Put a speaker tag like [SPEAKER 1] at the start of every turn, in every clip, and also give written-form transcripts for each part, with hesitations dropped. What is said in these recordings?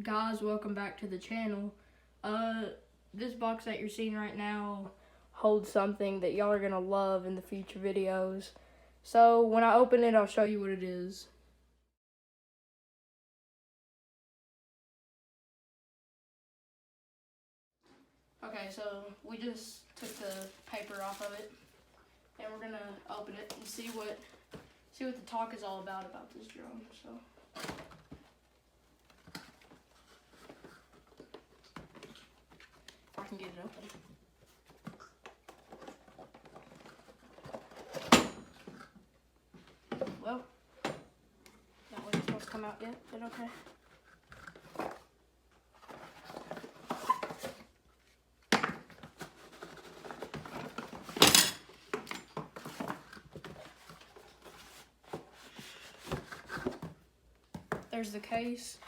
[SPEAKER 1] Guys, welcome back to the channel. This box that you're seeing right now holds something that y'all are gonna love in the future videos. So when I open it, I'll show you what it is. Okay, so we just took the paper off of it, and we're gonna open it and see what the talk is all about this drone. So. I can get it open. Well, that wasn't supposed to come out yet, but okay. There's the case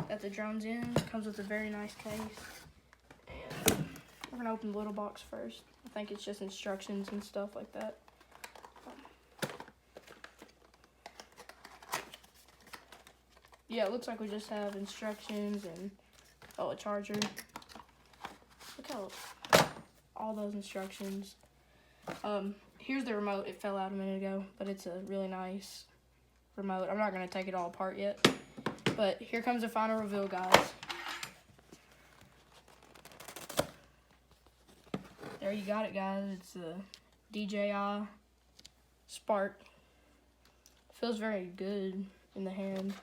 [SPEAKER 1] that the drone's in. It comes with a very nice case. And we're gonna open the little box first. I think it's just instructions and stuff like that. Yeah, it looks like we just have instructions and a charger. Look how all those instructions. Here's the remote. It fell out a minute ago, but it's a really nice remote. I'm not gonna take it all apart yet, but here comes the final reveal, guys. There you got it, guys. It's a DJI Spark. Feels very good in the hand.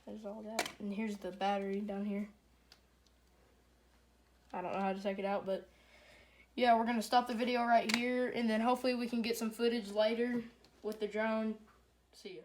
[SPEAKER 1] There's all that, and here's the battery down here. I don't know how to take it out, but yeah, we're gonna stop the video right here, and then hopefully we can get some footage later with the drone. See ya.